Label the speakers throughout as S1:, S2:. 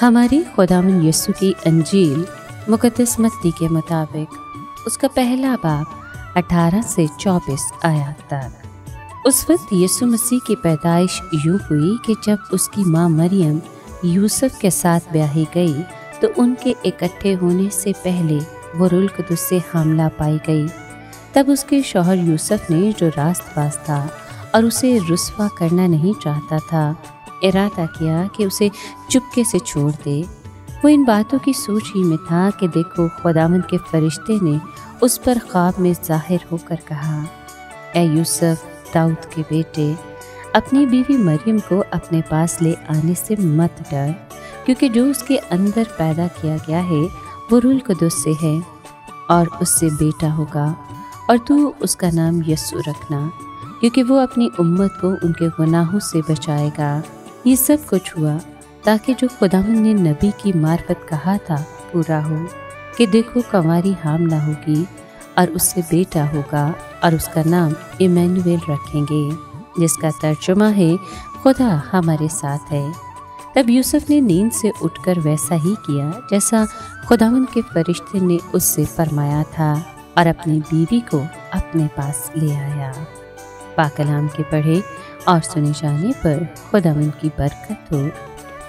S1: ہماری خداوند یسوع کی انجیل مقدس متی کے مطابق اس کا پہلا باب 18 سے 24 آیات تک۔ اس وقت یسوع مسیح کی پیدائش یوں ہوئی کہ جب اس کی ماں مریم یوسف کے ساتھ بیاہی گئی تو ان کے اکٹھے ہونے سے پہلے وہ روح القدس سے حاملہ پائی گئی۔ تب اس کے شوہر یوسف نے، جو راست باز تھا اور اسے رسوا کرنا نہیں چاہتا تھا، ارادہ کیا کہ اسے چپکے سے چھوڑ دے۔ وہ ان باتوں کی سوچ ہی میں تھا کہ دیکھو، خداوند کے فرشتے نے اس پر خواب میں ظاہر ہو کر کہا، اے یوسف، داؤد کے بیٹے، اپنی بیوی مریم کو اپنے پاس لے آنے سے مت ڈر، کیونکہ جو اس کے اندر پیدا کیا گیا ہے وہ روح القدس سے ہے، اور اس سے بیٹا ہوگا، اور تو اس کا نام یسوع رکھنا، کیونکہ وہ اپنی امت کو ان کے گناہوں سے بچائے گا۔ یہ سب کچھ ہوا تاکہ جو خداوند نے نبی کی معرفت کہا تھا پورا ہو، کہ دیکھو، کنواری حاملہ ہوگی اور اس سے بیٹا ہوگا، اور اس کا نام ایمانویل رکھیں گے، جس کا ترجمہ ہے خدا ہمارے ساتھ ہے۔ تب یوسف نے نیند سے اٹھ کر ویسا ہی کیا جیسا خداوند کے فرشتے نے اس سے فرمایا تھا، اور اپنی بیوی کو اپنے پاس لے آیا۔ پاک کلام کے پڑھے اور سنے جانے پر خداوند کی برکت ہو،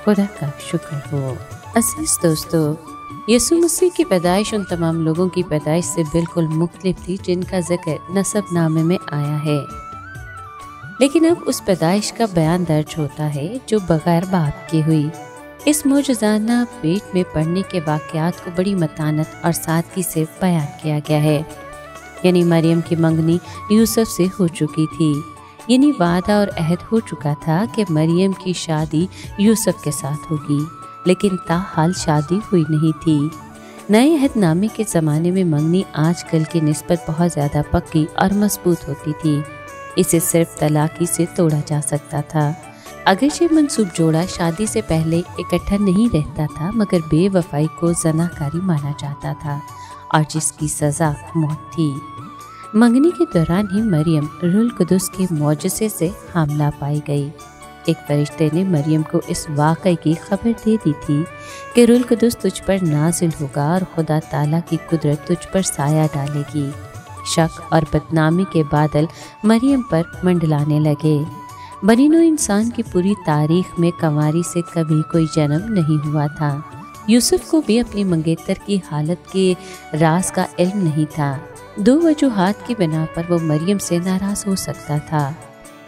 S1: خدا کا شکر ہو۔ عزیز دوستو، یسوع مسیح کی پیدائش ان تمام لوگوں کی پیدائش سے بالکل مختلف تھی جن کا ذکر نسب نامے میں آیا ہے، لیکن اب اس پیدائش کا بیان درج ہوتا ہے جو بغیر باپ کے ہوئی۔ اس معجزانہ پیٹ میں پڑنے کے واقعات کو بڑی متانت اور سادگی سے بیان کیا گیا ہے۔ یعنی مریم کی منگنی یوسف سے ہو چکی تھی، یعنی وعدہ اور عہد ہو چکا تھا کہ مریم کی شادی یوسف کے ساتھ ہوگی، لیکن تاحال شادی ہوئی نہیں تھی۔ نئے عہد نامے کے زمانے میں منگنی آج کل کی نسبت بہت زیادہ پکی اور مضبوط ہوتی تھی۔ اسے صرف طلاقی سے توڑا جا سکتا تھا۔ اگرچہ منسوب جوڑا شادی سے پہلے اکٹھا نہیں رہتا تھا، مگر بے وفائی کو زناکاری مانا جاتا تھا، اور جس کی سزا موت تھی۔ منگنی کے دوران ہی مریم روح القدس کے معجزے سے حاملہ پائی گئی۔ ایک فرشتے نے مریم کو اس واقعے کی خبر دے دی تھی کہ روح القدس تجھ پر نازل ہوگا اور خدا تعالیٰ کی قدرت تجھ پر سایہ ڈالے گی۔ شک اور بدنامی کے بادل مریم پر منڈلانے لگے۔ بنی نوع انسان کی پوری تاریخ میں کنواری سے کبھی کوئی جنم نہیں ہوا تھا۔ یوسف کو بھی اپنی منگیتر کی حالت کے راز کا علم نہیں تھا۔ دو وجوہات کی بنا پر وہ مریم سے ناراض ہو سکتا تھا،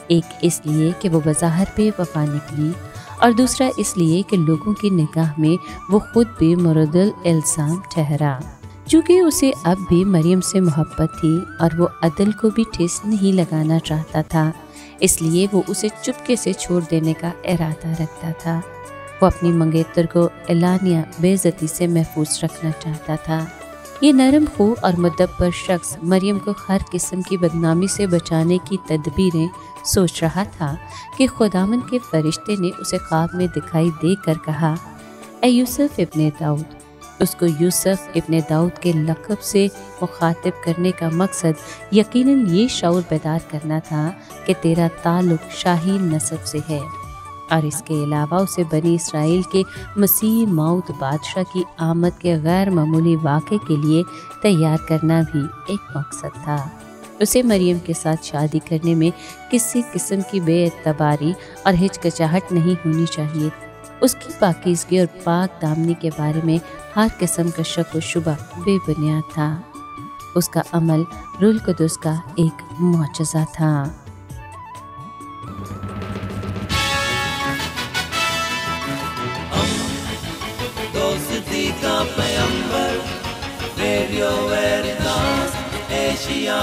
S1: ایک اس لیے کہ وہ بظاہر بے وفا نکلی، اور دوسرا اس لیے کہ لوگوں کی نگاہ میں وہ خود بھی مورد الالزام ٹھہرا۔ چونکہ اسے اب بھی مریم سے محبت تھی اور وہ عدل کو بھی ٹھیس نہیں لگانا چاہتا تھا، اس لیے وہ اسے چپکے سے چھوڑ دینے کا ارادہ رکھتا تھا۔ وہ اپنی منگیتر کو اعلانیہ بے عزتی سے محفوظ رکھنا چاہتا تھا۔ یہ نرم خو اور مدبر شخص مریم کو ہر قسم کی بدنامی سے بچانے کی تدبیریں سوچ رہا تھا کہ خداوند کے فرشتے نے اسے خواب میں دکھائی دے کر کہا، اے یوسف ابن داؤد۔ اس کو یوسف ابن داؤد کے لقب سے مخاطب کرنے کا مقصد یقیناً یہ شعور بیدار کرنا تھا کہ تیرا تعلق شاہی نسب سے ہے، اور اس کے علاوہ اسے بنی اسرائیل کے مسیح موعود بادشاہ کی آمد کے غیر معمولی واقعے کے لیے تیار کرنا بھی ایک مقصد تھا۔ اسے مریم کے ساتھ شادی کرنے میں کسی قسم کی بے اعتباری اور ہچکچاہٹ نہیں ہونی چاہیے۔ اس کی پاکیزگی اور پاک دامنی کے بارے میں ہر قسم کا شک و شبہ بے بنیاد تھا۔ اس کا عمل روح القدس کا ایک معجزہ تھا۔
S2: دوستی کا پیمبر، ریڈیو ویریتاس ایشیا۔